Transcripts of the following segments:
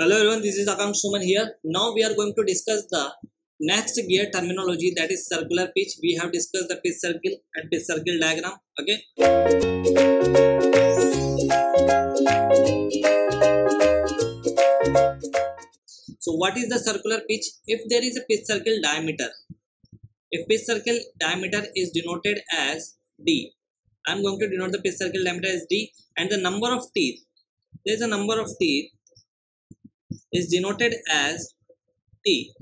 Hello everyone, this is Akansh Suman here. Now we are going to discuss the next gear terminology, that is circular pitch. We have discussed the pitch circle and pitch circle diagram. Okay. So what is the circular pitch? If there is a pitch circle diameter, if pitch circle diameter is denoted as D, I am going to denote the pitch circle diameter as D, and the number of teeth, there is a number of teeth is denoted as T.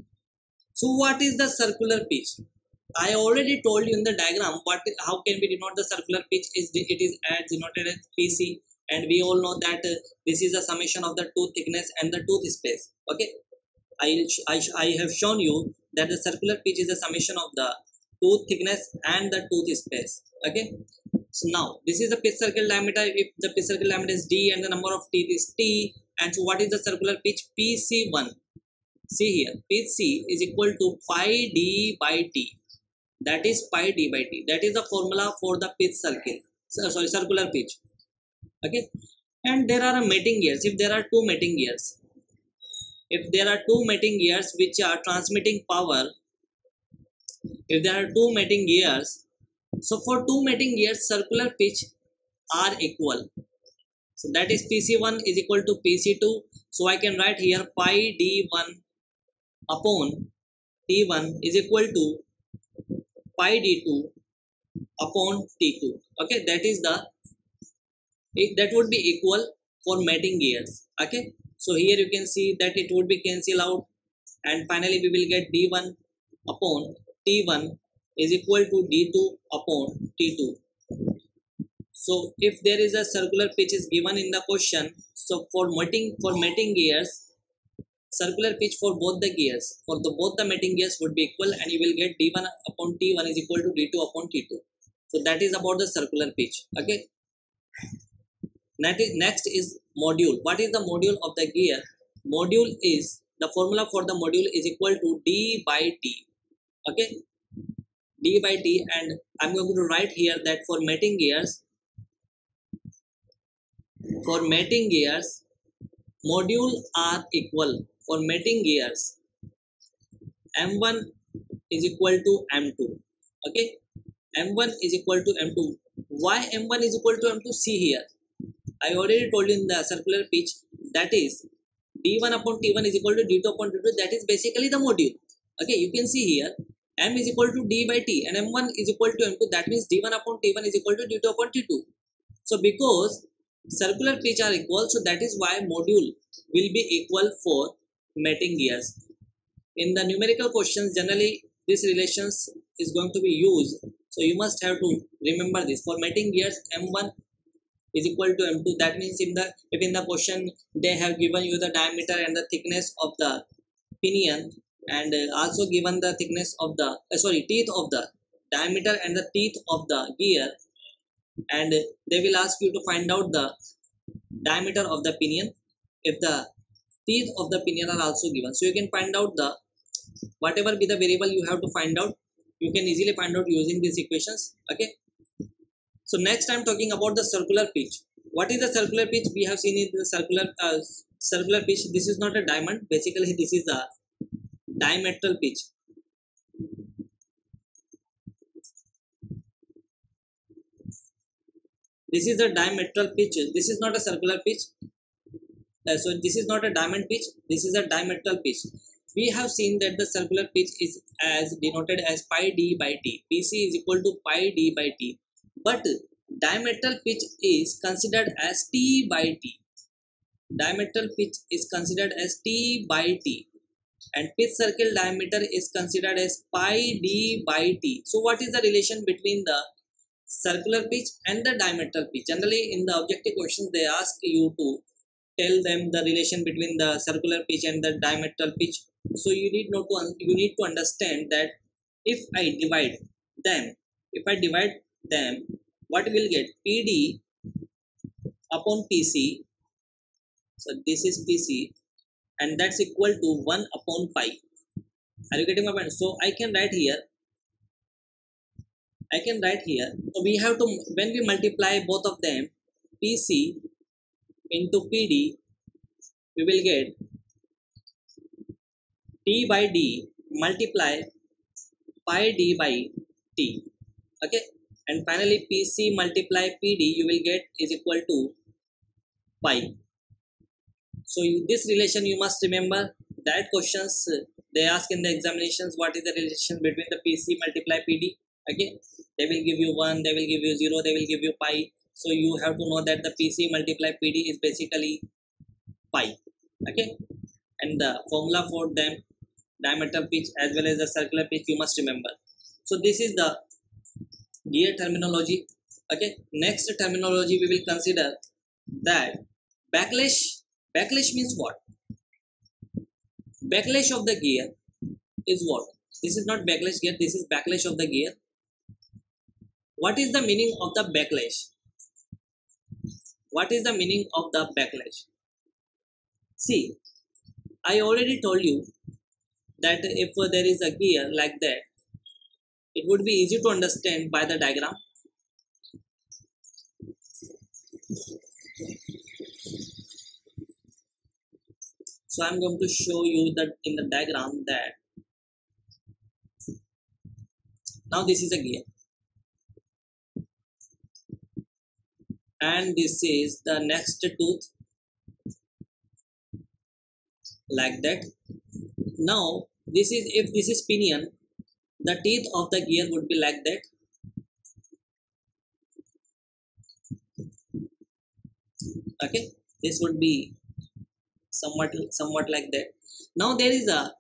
So what is the circular pitch? I already told you in the diagram how can we denote the circular pitch. It is as denoted as PC, and we all know that this is a summation of the tooth thickness and the tooth space. Okay, I have shown you that the circular pitch is a summation of the tooth thickness and the tooth space. Okay, so now this is the pitch circle diameter. If the pitch circle diameter is D and the number of teeth is T, and so what is the circular pitch? PC1. See here, pitch C is equal to pi D by T. That is pi D by T. That is the formula for the pitch circle. Circular pitch. Okay. And there are mating gears. If there are two mating gears, which are transmitting power, if there are two mating gears, so for two mating gears, circular pitch are equal. So that is PC1 is equal to PC2. So I can write here pi D1 upon T1 is equal to pi D2 upon T2. Okay, that would be equal for mating gears. Okay, so here you can see that it would be cancel out, and finally we will get D1 upon T1 is equal to D2 upon T2. So if there is a circular pitch is given in the question, so for mating gears, circular pitch for both the gears, both the mating gears would be equal, and you will get D1 upon T1 is equal to D2 upon T2. So that is about the circular pitch. Okay. Next is module. What is the module of the gear? Module is, the formula for the module is equal to D by T. Okay, D by T, and I'm going to write here that for mating gears, module are equal. For mating gears, M1 is equal to M2. Okay, M1 is equal to M2. Why M1 is equal to M2? See here, I already told you in the circular pitch, that is D1 upon T1 is equal to D2 upon T2. That is basically the module. Okay, you can see here M is equal to D by T and M1 is equal to M2. That means D1 upon T1 is equal to D2 upon T2. So because circular pitch are equal, so that is why module will be equal for mating gears. In the numerical questions, generally this relations is going to be used, so you must have to remember this. For mating gears, M1 is equal to M2. That means if in the question they have given you the diameter and the thickness of the pinion, and also given the thickness of the teeth of the diameter and the teeth of the gear, and they will ask you to find out the diameter of the pinion if the teeth of the pinion are also given. So you can find out the whatever be the variable you have to find out, you can easily find out using these equations. Okay, so next I'm talking about the circular pitch. What is the circular pitch? We have seen in the circular pitch, this is not a diamond, basically this is a diametral pitch. This is a diametral pitch. This is not a circular pitch. So this is not a diamond pitch. This is a diametral pitch. We have seen that the circular pitch is as denoted as pi D by T. PC is equal to pi D by T. But diametral pitch is considered as T by T. Diametral pitch is considered as T by T. And pitch circle diameter is considered as pi D by T. So what is the relation between the circular pitch and the diametral pitch? Generally in the objective questions they ask you to tell them the relation between the circular pitch and the diametral pitch. So you need to understand that if I divide them, what will get? PD upon PC. So this is PC, and that's equal to 1 upon pi. Are you getting my point? So I can write here. So we have to, when we multiply both of them, PC into PD, we will get T by D multiply pi D by T. Okay, and finally PC multiply PD you will get is equal to pi. So this relation you must remember. That questions they ask in the examinations, what is the relation between the PC multiply PD. Okay, they will give you 1, they will give you 0, they will give you pi. So you have to know that the PC multiply PD is basically pi. Okay, and the formula for them, diameter pitch as well as the circular pitch, you must remember. So this is the gear terminology. Okay, next terminology we will consider that backlash. Backlash means what? Backlash of the gear is what? This is not backlash gear, this is backlash of the gear. What is the meaning of the backlash? What is the meaning of the backlash? See, I already told you that if there is a gear like that, it would be easy to understand by the diagram. So I am going to show you that in the diagram that now this is a gear and this is the next tooth like that. Now this is, if this is pinion, the teeth of the gear would be like that. Okay, this would be somewhat like that. Now there is a,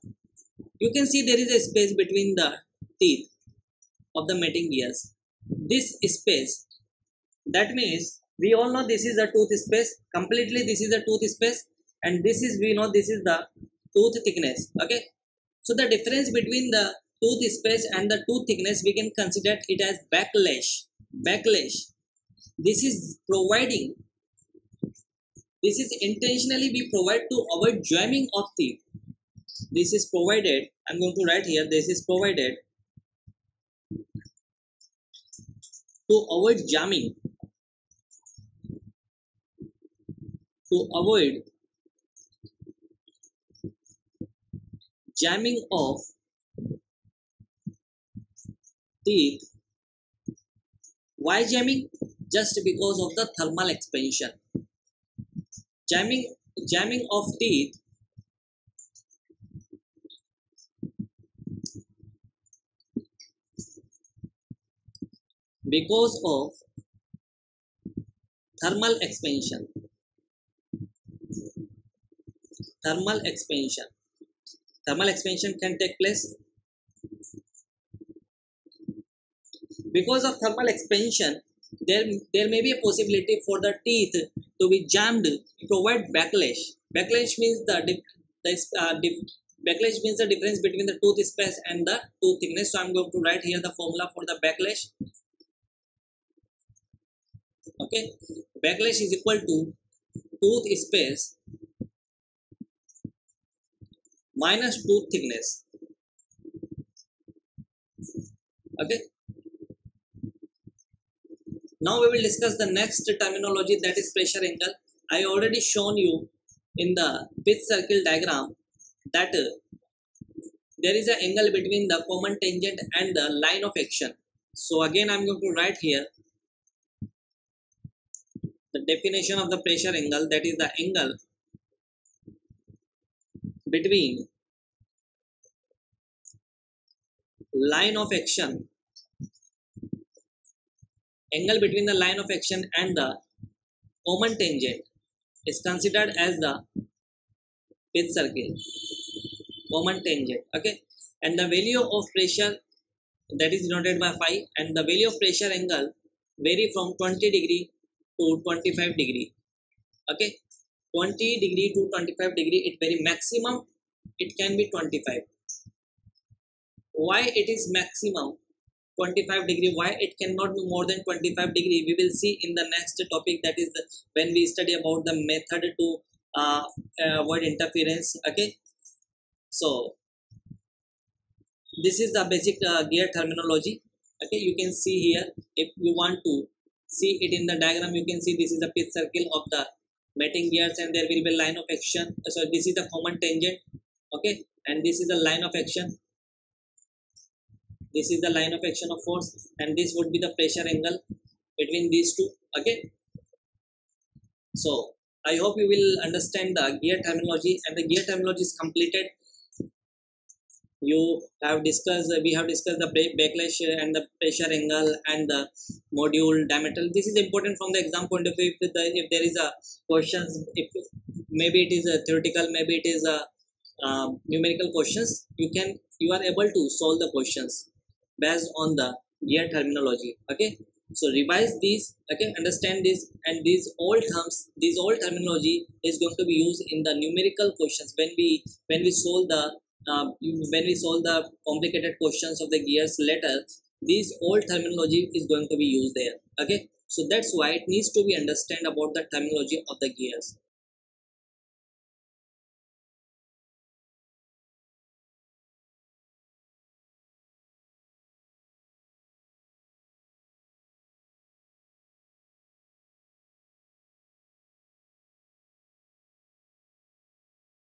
you can see there is a space between the teeth of the mating gears. This space, that means we all know this is the tooth space, completely this is the tooth space, and this is, we know this is the tooth thickness. Okay, so the difference between the tooth space and the tooth thickness, we can consider it as backlash. Backlash, this is providing, this is intentionally we provide to avoid jamming of teeth. This is provided, I'm going to write here, this is provided to avoid jamming, to avoid jamming of teeth. Why jamming? Just because of the thermal expansion. Jamming of teeth because of thermal expansion. Thermal expansion. Thermal expansion can take place because of thermal expansion. There may be a possibility for the teeth to be jammed, provide backlash. Backlash means backlash means the difference between the tooth space and the tooth thickness. So I'm going to write here the formula for the backlash. Okay, backlash is equal to tooth space minus tooth thickness. Okay, now we will discuss the next terminology, that is pressure angle. I already shown you in the pitch circle diagram that there is an angle between the common tangent and the line of action. So again I am going to write here the definition of the pressure angle, that is the angle between line of action, angle between the line of action and the common tangent is considered as the pitch circle, common tangent. Okay, and the value of pressure, that is denoted by phi, and the value of pressure angle vary from 20 degree to 25 degree. Okay, 20 degree to 25 degree, it very maximum it can be 25. Why it is maximum 25 degree? Why it cannot be more than 25 degree? We will see in the next topic, that is when we study about the method to avoid interference. Okay, so this is the basic gear terminology. Okay, you can see here, if you want to see it in the diagram, you can see this is the pitch circle of the mating gears and there will be line of action. So this is the common tangent okay, and this is the line of action, this is the line of action of force, and this would be the pressure angle between these two. Okay, so I hope you will understand the gear terminology, and the gear terminology is completed. You have discussed, we have discussed the backlash and the pressure angle and the module diameter. This is important from the exam point of view. If there is a questions, if maybe it is a theoretical, maybe it is a numerical questions, you are able to solve the questions based on the gear terminology. Okay, so revise these, okay, understand this, and these all terms, these all terminology is going to be used in the numerical questions when we solve the when we solve the complicated questions of the gears later. These old terminology is going to be used there. Okay, so that's why it needs to be understand about the terminology of the gears.